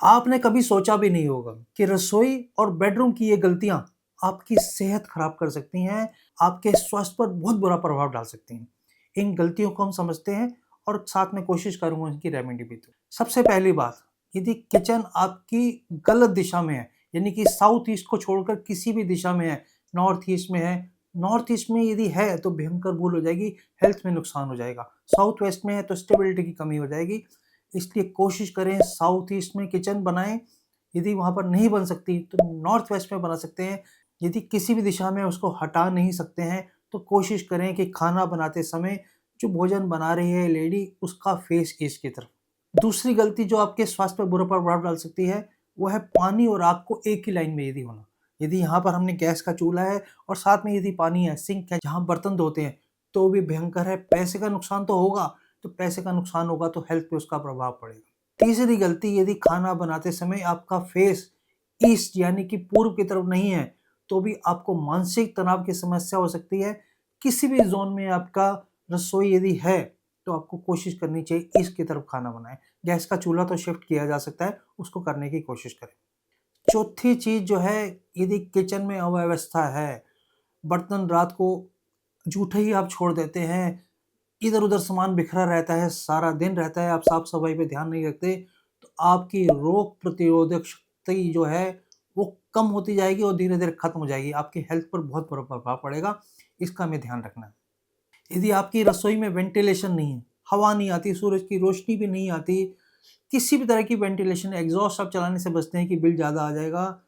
आपने कभी सोचा भी नहीं होगा कि रसोई और बेडरूम की ये गलतियां आपकी सेहत खराब कर सकती हैं, आपके स्वास्थ्य पर बहुत बुरा प्रभाव डाल सकती हैं। इन गलतियों को हम समझते हैं और साथ में कोशिश करूंगा इनकी रेमेडी भी। तो सबसे पहली बात, यदि किचन आपकी गलत दिशा में है, यानी कि साउथ ईस्ट को छोड़कर किसी भी दिशा में है, नॉर्थ ईस्ट में है, नॉर्थ ईस्ट में यदि है तो भयंकर भूल हो जाएगी, हेल्थ में नुकसान हो जाएगा। साउथ वेस्ट में है तो स्टेबिलिटी की कमी हो जाएगी। इसलिए कोशिश करें साउथ ईस्ट में किचन बनाएं। यदि वहाँ पर नहीं बन सकती तो नॉर्थ वेस्ट में बना सकते हैं। यदि किसी भी दिशा में उसको हटा नहीं सकते हैं तो कोशिश करें कि खाना बनाते समय जो भोजन बना रही है लेडी, उसका फेस ईस्ट की तरफ। दूसरी गलती जो आपके स्वास्थ्य पर बुरा प्रभाव डाल सकती है वो है पानी और आग को एक ही लाइन में यदि होना। यदि यहाँ पर हमने गैस का चूल्हा है और साथ में यदि पानी है, सिंक है जहाँ बर्तन धोते हैं, तो भी भयंकर है। पैसे का नुकसान तो होगा, तो पैसे का नुकसान होगा तो हेल्थ पे उसका प्रभाव पड़ेगा। तीसरी गलती, यदि खाना बनाते समय आपका फेस ईस्ट यानी कि पूर्व की तरफ नहीं है तो भी आपको मानसिक तनाव की समस्या हो सकती है। किसी भी जोन में आपका रसोई यदि है तो आपको कोशिश करनी चाहिए ईस्ट की तरफ खाना बनाएं। गैस का चूल्हा तो शिफ्ट किया जा सकता है, उसको करने की कोशिश करें। चौथी चीज जो है, यदि किचन में अव्यवस्था है, बर्तन रात को जूठे ही आप छोड़ देते हैं, इधर उधर सामान बिखरा रहता है, सारा दिन रहता है, आप साफ सफाई पे ध्यान नहीं रखते, तो आपकी रोग प्रतिरोधक शक्ति जो है वो कम होती जाएगी और धीरे धीरे खत्म हो जाएगी। आपकी हेल्थ पर बहुत बुरा प्रभाव पड़ेगा, इसका हमें ध्यान रखना है। यदि आपकी रसोई में वेंटिलेशन नहीं है, हवा नहीं आती, सूरज की रोशनी भी नहीं आती, किसी भी तरह की वेंटिलेशन, एग्जॉस्ट आप चलाने से बचते हैं कि बिल ज़्यादा आ जाएगा,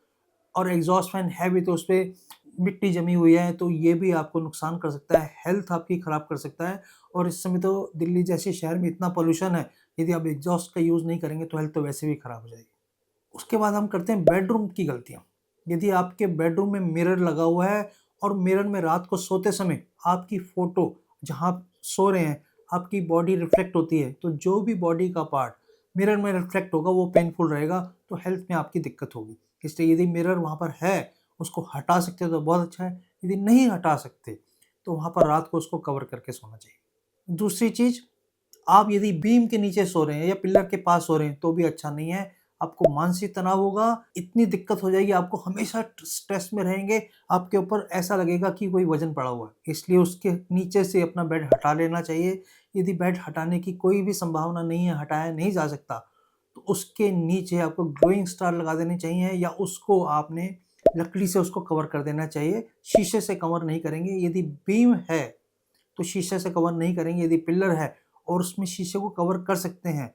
और एग्जॉस्ट फैन है भी तो उस पर मिट्टी जमी हुई है तो ये भी आपको नुकसान कर सकता है, हेल्थ आपकी ख़राब कर सकता है। और इस समय तो दिल्ली जैसे शहर में इतना पोल्यूशन है, यदि आप एग्जॉस्ट का यूज़ नहीं करेंगे तो हेल्थ तो वैसे भी ख़राब हो जाएगी। उसके बाद हम करते हैं बेडरूम की गलतियाँ। यदि आपके बेडरूम में मिरर लगा हुआ है और मिरर में रात को सोते समय आपकी फ़ोटो, जहाँ आप सो रहे हैं, आपकी बॉडी रिफ्लेक्ट होती है, तो जो भी बॉडी का पार्ट मिरर में रिफ्लेक्ट होगा वो पेनफुल रहेगा, तो हेल्थ में आपकी दिक्कत होगी। इसलिए यदि मिरर वहाँ पर है, उसको हटा सकते हो तो बहुत अच्छा है, यदि नहीं हटा सकते तो वहाँ पर रात को उसको कवर करके सोना चाहिए। दूसरी चीज़, आप यदि बीम के नीचे सो रहे हैं या पिलर के पास सो रहे हैं तो भी अच्छा नहीं है। आपको मानसिक तनाव होगा, इतनी दिक्कत हो जाएगी, आपको हमेशा स्ट्रेस में रहेंगे, आपके ऊपर ऐसा लगेगा कि कोई वजन पड़ा हुआ है। इसलिए उसके नीचे से अपना बेड हटा लेना चाहिए। यदि बेड हटाने की कोई भी संभावना नहीं है, हटाया नहीं जा सकता, तो उसके नीचे आपको ग्लोइंग स्टार लगा देनी चाहिए या उसको आपने लकड़ी से उसको कवर कर देना चाहिए। शीशे से कवर नहीं करेंगे। यदि बीम है तो शीशे से कवर नहीं करेंगे। यदि पिलर है और उसमें शीशे को कवर कर सकते हैं,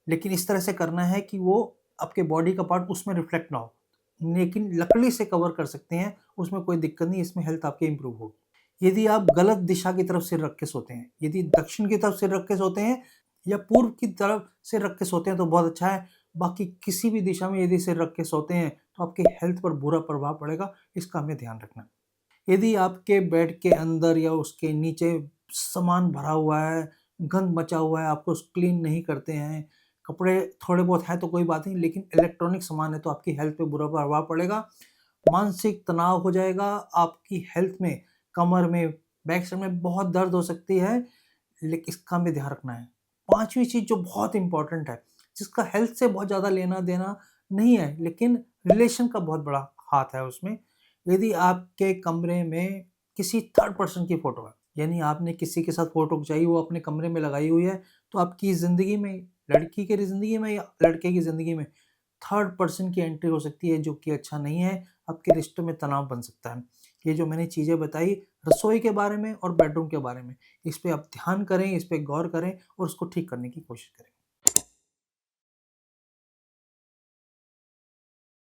लेकिन इस तरह से करना है कि वो आपके बॉडी का पार्ट उसमें रिफ्लेक्ट ना हो। लेकिन लकड़ी से कवर कर सकते हैं, उसमें कोई दिक्कत नहीं, इसमें हेल्थ आपकी इंप्रूव होगी। यदि आप गलत दिशा की तरफ सिर रख के सोते हैं, यदि दक्षिण की तरफ सिर रख के सोते हैं या पूर्व की तरफ सिर रख के सोते हैं तो बहुत अच्छा है। बाकी किसी भी दिशा में यदि सिर रख के सोते हैं तो आपके हेल्थ पर बुरा प्रभाव पड़ेगा, इसका हमें ध्यान रखना है। यदि आपके बेड के अंदर या उसके नीचे सामान भरा हुआ है, गंद मचा हुआ है, आप उसको क्लीन नहीं करते हैं, कपड़े थोड़े बहुत हैं तो कोई बात नहीं, लेकिन इलेक्ट्रॉनिक सामान है तो आपकी हेल्थ पे बुरा प्रभाव पड़ेगा। मानसिक तनाव हो जाएगा, आपकी हेल्थ में, कमर में, बैक साइड में बहुत दर्द हो सकती है, लेकिन इसका हमें ध्यान रखना है। पाँचवीं चीज़ जो बहुत इम्पोर्टेंट है, जिसका हेल्थ से बहुत ज़्यादा लेना-देना नहीं है, लेकिन रिलेशन का बहुत बड़ा हाथ है उसमें। यदि आपके कमरे में किसी थर्ड पर्सन की फ़ोटो है, यानी आपने किसी के साथ फ़ोटो खिंचाई, वो अपने कमरे में लगाई हुई है, तो आपकी ज़िंदगी में, लड़की की ज़िंदगी में या लड़के की ज़िंदगी में थर्ड पर्सन की एंट्री हो सकती है, जो कि अच्छा नहीं है, आपके रिश्तों में तनाव बन सकता है। ये जो मैंने चीज़ें बताई रसोई के बारे में और बेडरूम के बारे में, इस पे आप ध्यान करें, इस पे गौर करें और उसको ठीक करने की कोशिश करें।